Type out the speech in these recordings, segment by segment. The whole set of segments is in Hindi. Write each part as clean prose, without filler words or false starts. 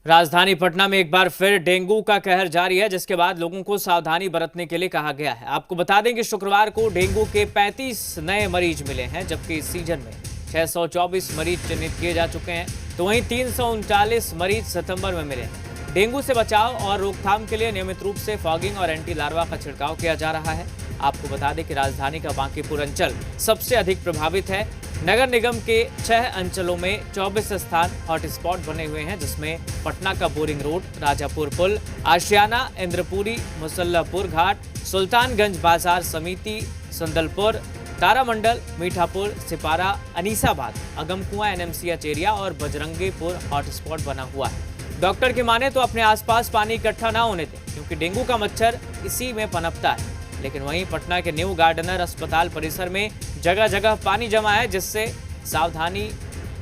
राजधानी पटना में एक बार फिर डेंगू का कहर जारी है, जिसके बाद लोगों को सावधानी बरतने के लिए कहा गया है। आपको बता दें कि शुक्रवार को डेंगू के 35 नए मरीज मिले हैं, जबकि इस सीजन में 624 मरीज चिन्हित किए जा चुके हैं। तो वहीं 339 मरीज सितंबर में मिले हैं। डेंगू से बचाव और रोकथाम के लिए नियमित रूप से फॉगिंग और एंटी लार्वा का छिड़काव किया जा रहा है। आपको बता दें कि राजधानी का बांकीपुर अंचल सबसे अधिक प्रभावित है। नगर निगम के 6 अंचलों में 24 स्थान हॉटस्पॉट बने हुए हैं, जिसमें पटना का बोरिंग रोड, राजापुर पुल, आशियाना, इंद्रपुरी, मुसल्लापुर घाट, सुल्तानगंज बाजार समिति, संदलपुर, तारामंडल, मीठापुर, सिपारा, अनीसाबाद, अगमकुआं एनएमसीएच एरिया और बजरंगीपुर हॉटस्पॉट बना हुआ है। डॉक्टर की माने तो अपने आसपास पानी इकट्ठा ना होने दें, क्योंकि डेंगू का मच्छर इसी में पनपता है। लेकिन वहीं पटना के न्यू गार्डनर अस्पताल परिसर में जगह जगह पानी जमा है, जिससे सावधानी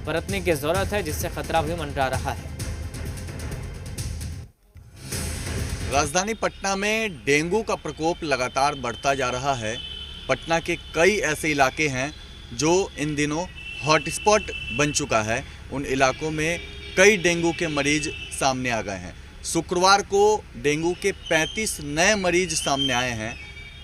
बरतने की जरूरत है, जिससे खतरा भी मंडरा रहा है। राजधानी पटना में डेंगू का प्रकोप लगातार बढ़ता जा रहा है। पटना के कई ऐसे इलाके हैं जो इन दिनों हॉटस्पॉट बन चुका है। उन इलाकों में कई डेंगू के मरीज सामने आ गए हैं। शुक्रवार को डेंगू के 35 नए मरीज सामने आए हैं।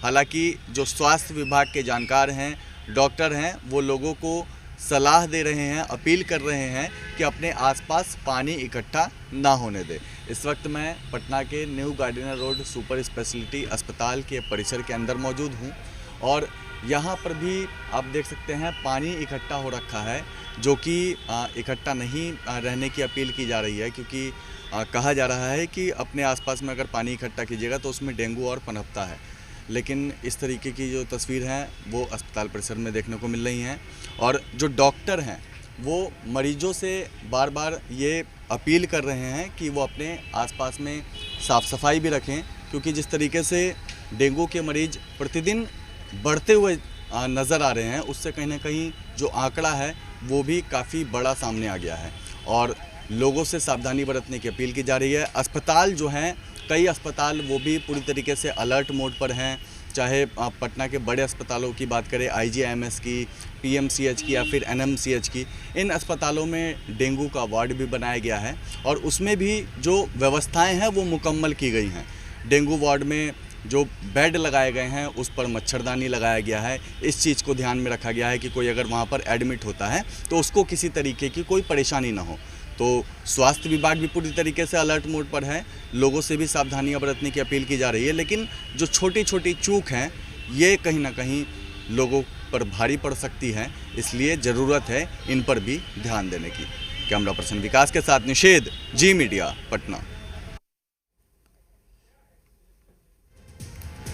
हालांकि जो स्वास्थ्य विभाग के जानकार हैं, डॉक्टर हैं, वो लोगों को सलाह दे रहे हैं, अपील कर रहे हैं कि अपने आसपास पानी इकट्ठा ना होने दें। इस वक्त मैं पटना के new Gardiner road super speciality अस्पताल के परिसर के अंदर मौजूद हूँ और यहाँ पर भी आप देख सकते हैं पानी इकट्ठा हो रखा है, जो कि इकट्ठा नहीं रहने की अपील की जा रही है, क्योंकि कहा जा रहा है कि अपने आसपास में अगर पानी इकट्ठा कीजिएगा तो उसमें डेंगू और पनपता है। लेकिन इस तरीके की जो तस्वीर हैं वो अस्पताल परिसर में देखने को मिल रही हैं और जो डॉक्टर हैं वो मरीजों से बार बार ये अपील कर रहे हैं कि वो अपने आसपास में साफ़ सफाई भी रखें, क्योंकि जिस तरीके से डेंगू के मरीज प्रतिदिन बढ़ते हुए नज़र आ रहे हैं, उससे कहीं ना कहीं जो आंकड़ा है वो भी काफ़ी बड़ा सामने आ गया है और लोगों से सावधानी बरतने की अपील की जा रही है। अस्पताल जो हैं, कई अस्पताल वो भी पूरी तरीके से अलर्ट मोड पर हैं। चाहे पटना के बड़े अस्पतालों की बात करें, आईजीआईएमएस की, पीएमसीएच की या फिर एनएमसीएच की, इन अस्पतालों में डेंगू का वार्ड भी बनाया गया है और उसमें भी जो व्यवस्थाएं हैं वो मुकम्मल की गई हैं। डेंगू वार्ड में जो बेड लगाए गए हैं उस पर मच्छरदानी लगाया गया है। इस चीज़ को ध्यान में रखा गया है कि कोई अगर वहाँ पर एडमिट होता है तो उसको किसी तरीके की कोई परेशानी ना हो। तो स्वास्थ्य विभाग भी पूरी तरीके से अलर्ट मोड पर है। लोगों से भी सावधानियां बरतने की अपील की जा रही है, लेकिन जो छोटी छोटी चूक हैं ये कहीं ना कहीं लोगों पर भारी पड़ सकती है, इसलिए ज़रूरत है इन पर भी ध्यान देने की। कैमरा पर्सन विकास के साथ निषेध, जी मीडिया, पटना।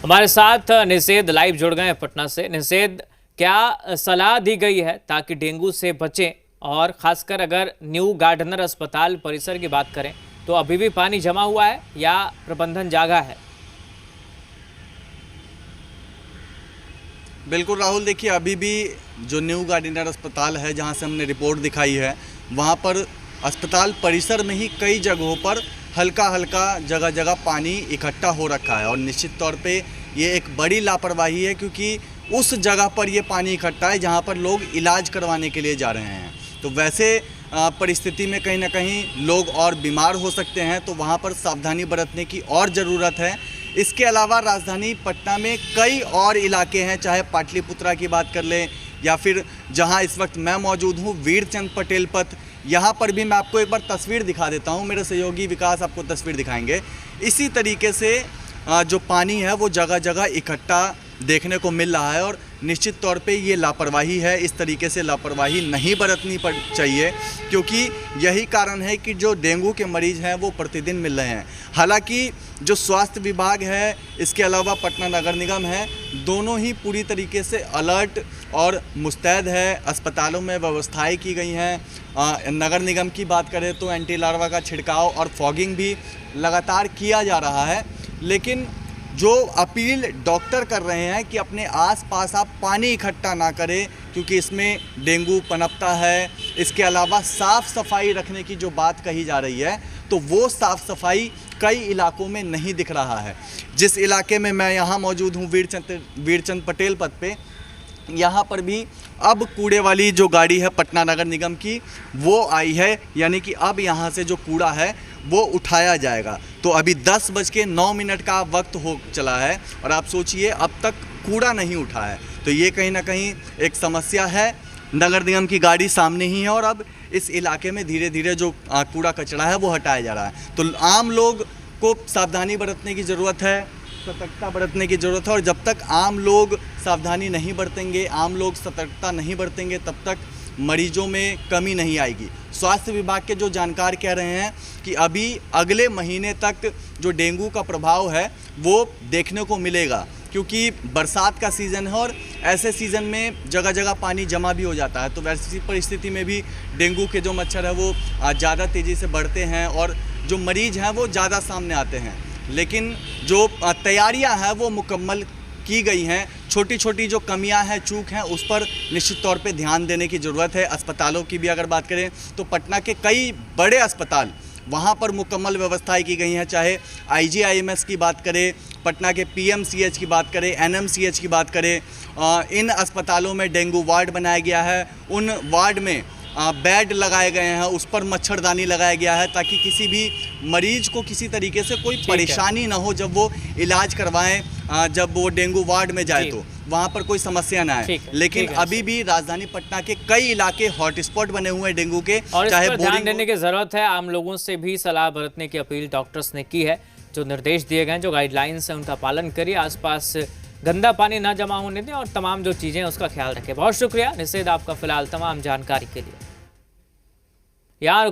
हमारे साथ निषेध लाइव जुड़ गए हैं पटना से। निषेध, क्या सलाह दी गई है ताकि डेंगू से बचें, और खासकर अगर न्यू गार्डनर अस्पताल परिसर की बात करें तो अभी भी पानी जमा हुआ है या प्रबंधन जागा है? बिल्कुल राहुल, देखिए अभी भी जो न्यू गार्डनर अस्पताल है, जहां से हमने रिपोर्ट दिखाई है, वहां पर अस्पताल परिसर में ही कई जगहों पर हल्का हल्का जगह जगह पानी इकट्ठा हो रखा है और निश्चित तौर पे ये एक बड़ी लापरवाही है, क्योंकि उस जगह पर ये पानी इकट्ठा है जहाँ पर लोग इलाज करवाने के लिए जा रहे हैं। तो वैसे परिस्थिति में कहीं ना कहीं लोग और बीमार हो सकते हैं, तो वहाँ पर सावधानी बरतने की और ज़रूरत है। इसके अलावा राजधानी पटना में कई और इलाके हैं, चाहे पाटलिपुत्रा की बात कर लें या फिर जहाँ इस वक्त मैं मौजूद हूँ, वीरचंद पटेल पथ, यहाँ पर भी मैं आपको एक बार तस्वीर दिखा देता हूँ। मेरे सहयोगी विकास आपको तस्वीर दिखाएंगे। इसी तरीके से जो पानी है वो जगह जगह इकट्ठा देखने को मिल रहा है और निश्चित तौर पे ये लापरवाही है। इस तरीके से लापरवाही नहीं बरतनी चाहिए, क्योंकि यही कारण है कि जो डेंगू के मरीज हैं वो प्रतिदिन मिल रहे हैं। हालांकि जो स्वास्थ्य विभाग है, इसके अलावा पटना नगर निगम है, दोनों ही पूरी तरीके से अलर्ट और मुस्तैद है। अस्पतालों में व्यवस्थाएं की गई हैं। नगर निगम की बात करें तो एंटी लार्वा का छिड़काव और फॉगिंग भी लगातार किया जा रहा है। लेकिन जो अपील डॉक्टर कर रहे हैं कि अपने आसपास आप पानी इकट्ठा ना करें, क्योंकि इसमें डेंगू पनपता है। इसके अलावा साफ़ सफाई रखने की जो बात कही जा रही है, तो वो साफ़ सफाई कई इलाकों में नहीं दिख रहा है। जिस इलाके में मैं यहाँ मौजूद हूँ, वीरचंद पटेल पथ पे, यहाँ पर भी अब कूड़े वाली जो गाड़ी है पटना नगर निगम की वो आई है, यानी कि अब यहाँ से जो कूड़ा है वो उठाया जाएगा। तो अभी 10:09 का वक्त हो चला है और आप सोचिए अब तक कूड़ा नहीं उठा है। तो ये कहीं ना कहीं एक समस्या है। नगर निगम की गाड़ी सामने ही है और अब इस इलाके में धीरे धीरे जो कूड़ा कचरा है वो हटाया जा रहा है। तो आम लोग को सावधानी बरतने की ज़रूरत है, सतर्कता बरतने की ज़रूरत है। और जब तक आम लोग सावधानी नहीं बरतेंगे, आम लोग सतर्कता नहीं बरतेंगे, तब तक मरीजों में कमी नहीं आएगी। स्वास्थ्य विभाग के जो जानकार कह रहे हैं कि अभी अगले महीने तक जो डेंगू का प्रभाव है वो देखने को मिलेगा, क्योंकि बरसात का सीज़न है और ऐसे सीज़न में जगह जगह पानी जमा भी हो जाता है। तो वैसी परिस्थिति में भी डेंगू के जो मच्छर है वो ज़्यादा तेज़ी से बढ़ते हैं और जो मरीज़ हैं वो ज़्यादा सामने आते हैं। लेकिन जो तैयारियां हैं वो मुकम्मल की गई हैं। छोटी छोटी जो कमियां हैं, चूक हैं, उस पर निश्चित तौर पे ध्यान देने की ज़रूरत है। अस्पतालों की भी अगर बात करें तो पटना के कई बड़े अस्पताल, वहाँ पर मुकम्मल व्यवस्थाएं की गई हैं। चाहे IGIMS की बात करें, पटना के PMCH की बात करें, NMCH की बात करें, इन अस्पतालों में डेंगू वार्ड बनाया गया है। उन वार्ड में बेड लगाए गए हैं, उस पर मच्छरदानी लगाया गया है ताकि किसी भी मरीज को किसी तरीके से कोई परेशानी ना हो जब वो इलाज करवाएं। जब वो डेंगू वार्ड में जाए तो वहाँ पर कोई समस्या ना है। लेकिन अभी भी राजधानी पटना के कई इलाके हॉटस्पॉट बने हुए हैं डेंगू के, और चाहे इस पर ध्यान देने की जरूरत है। आम लोगों से भी सलाह बरतने की अपील डॉक्टर्स ने की है। जो निर्देश दिए गए, जो गाइडलाइंस है, उनका पालन करिए। आसपास गंदा पानी ना जमा होने दें और तमाम जो चीजें हैं उसका ख्याल रखें। बहुत शुक्रिया निषेध आपका फिलहाल तमाम जानकारी के लिए। यहाँ